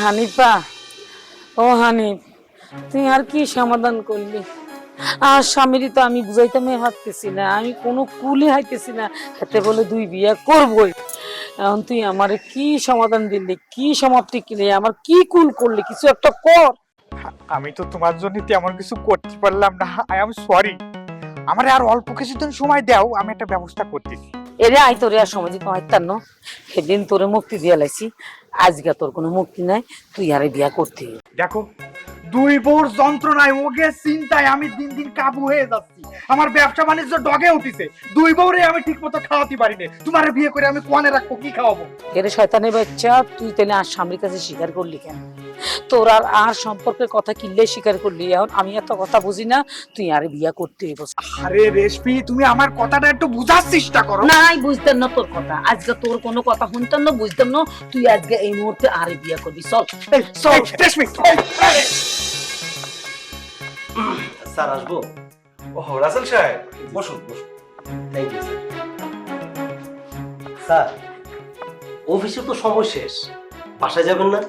হানিফা, ও হানিফ, তুই আর কি সমাধান করলি? আর স্বামীরই তো আমি বুঝাইতে পারতেছি না, আমি কোনো কুলি হাইতেছি না, হাতে বলে দুই বিয়া করবই। এখন তুই আমারে কি সমাধান দিলি, কি সমাপ্তি কিনে, আমার কি কুল করলি, কিছু একটা কর। আমি তো তোমার জন্য তেমন কিছু করতে পারলাম না, আই এম সরি। আমার আর অল্প কিছুদিন সময় দাও, আমি একটা ব্যবস্থা করতেছি। এরে আই তোরে আর সময় দিতে হইতার ন, সেদিন তোরে মুক্তি দিয়ে লাইছি, আজকে তোর কোনো মুক্তি নাই, তুই আরে বিয়া করতে। দেখো, দুই বউর যন্ত্রণায় ওকে চিন্তায় আমি দিন দিন কাবু হয়ে যাচ্ছি। আমার ব্যবসা বাণিজ্য ডগে উঠিছে, দুই বউরে আমি ঠিক মতো খাওয়াতে পারি না। তোমার বিয়ে করে আমি কোয়ানে রাখবো, কি খাওয়াবো? এরে শয়তানের বাচ্চা, তুই তাহলে আর স্বামীর কাছে স্বীকার করলি কেন? তোর আর সম্পর্কের কথা কিনলে স্বীকার করলি। এখন আমি এত কথা বুঝি না, তুই আরে বিয়া করতে হইব। আরে রেশমি, তুমি আমার কথাটা একটু বুঝার চেষ্টা করো। নাই বুঝতাম না তোর কথা, আজকে তোর কোনো কথা শুনতাম না, বুঝতাম না। তুই আজকে এই মুহূর্তে আরে বিয়া করবি, চল চল। রেশমি, স্যার আসবো? ও রাসেল সাহেব, বসুন বসুন। Thank you sir. স্যার, অফিসে তো সময় শেষ, বাসায় যাবেন না?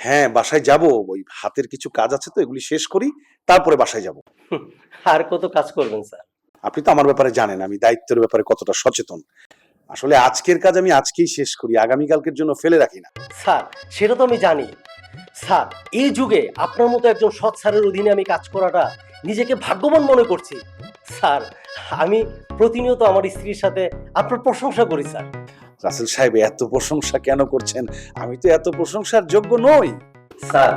হ্যাঁ, বাসায় যাব, ওই হাতের কিছু কাজ আছে তো, এগুলি শেষ করি, তারপরে বাসায় যাব। আর কত কাজ করবেন স্যার? আপনি তো আমার ব্যাপারে জানেন, আমি দায়িত্বের ব্যাপারে কতটা সচেতন। আসলে আজকের কাজ আমি আজকেই শেষ করি, আগামীকালকের জন্য ফেলে রাখি না। স্যার, সেটা তো আমি জানি। স্যার, এই যুগে আপনার মতো একজন সৎ স্যারের অধীনে আমি কাজ করাটা নিজেকে ভাগ্যবান মনে করছি। স্যার, আমি প্রতিনিয়ত আমার স্ত্রীর সাথে আপনার প্রশংসা করি স্যার। রাসেল সাহেব, এত প্রশংসা কেন করছেন? আমি তো এত প্রশংসার যোগ্য নই। স্যার,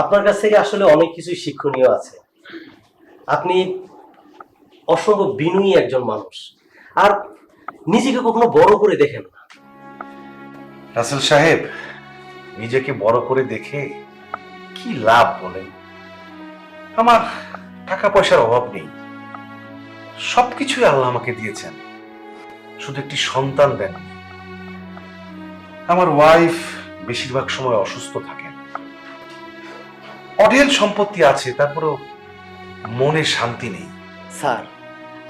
আপনার কাছ থেকে আসলে অনেক কিছুই শিক্ষণীয় আছে। আপনি অসম্ভব বিনয়ী একজন মানুষ, আর নিজেকে কখনো বড় করে দেখেন না। রাসেল সাহেব, নিজেকে বড় করে দেখে কি লাভ বলেন? আমার টাকা পয়সার অভাব নেই, সবকিছুই আল্লাহ আমাকে দিয়েছেন, শুধু একটি সন্তান দেন। আমার ওয়াইফ বেশিরভাগ সময় অসুস্থ থাকেন, অঢেল সম্পত্তি আছে, তারপরেও মনে শান্তি নেই। স্যার,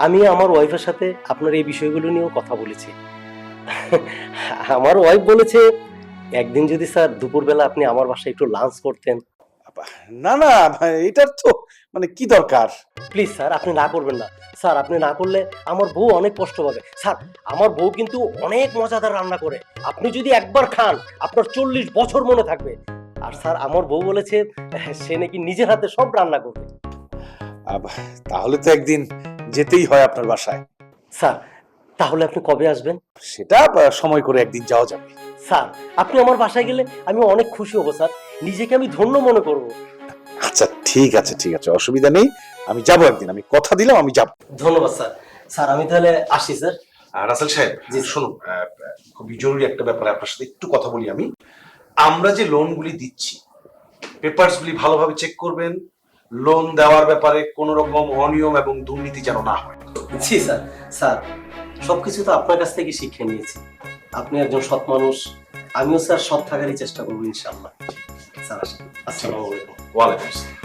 আমি আমার ওয়াইফের সাথে আপনার এই বিষয়গুলো নিয়েও কথা বলেছি। আমার ওয়াইফ বলেছে একদিন যদি স্যার দুপুরবেলা আপনি আমার বাসায় একটু লাঞ্চ করতেন। না না, এটার তো মানে কি দরকার? প্লিজ স্যার, আপনি না করবেন না। স্যার, আপনি না করলে আমার বউ অনেক কষ্ট পাবে। স্যার, আমার বউ কিন্তু অনেক মজাদার রান্না করে, আপনি যদি একবার খান আপনার 40 বছর মনে থাকবে। আর স্যার, আমার বউ বলেছে সে নাকি নিজের হাতে সব রান্না করবে। তাহলে তো একদিন যেতেই হয় আপনার বাসায়। স্যার, তাহলে আপনি কবে আসবেন? সেটা সময় করে একদিন যাওয়া যাবে। স্যার, আপনি আমার বাসায় গেলে আমি অনেক খুশি হব স্যার, নিজেকে আমি ধন্য মনে করব। আচ্ছা ঠিক আছে, ঠিক আছে, অসুবিধা নেই, আমি যাব একদিন, আমি কথা দিলাম আমি যাব। ধন্যবাদ স্যার। স্যার, আমি তাহলে আসি স্যার। রাসেল সাহেব, জি শুনুন, খুবই জরুরি একটা ব্যাপারে আপনার সাথে একটু কথা বলি আমি। আমরা যে লোনগুলি দিচ্ছি, পেপারস গুলি ভালোভাবে চেক করবেন। লোন দেওয়ার ব্যাপারে কোনো রকম অনিয়ম এবং দুর্নীতি যেন না হয়। জি স্যার। স্যার, সবকিছু তো আপনার কাছ থেকে শিক্ষা নিয়েছি, আপনি একজন সৎ মানুষ, আমিও স্যার সৎ থাকারই চেষ্টা করবো ইনশাআল্লাহ। স্যার, আসেন। আসসালামু আলাইকুম। ওয়ালাইকুম আসসালাম।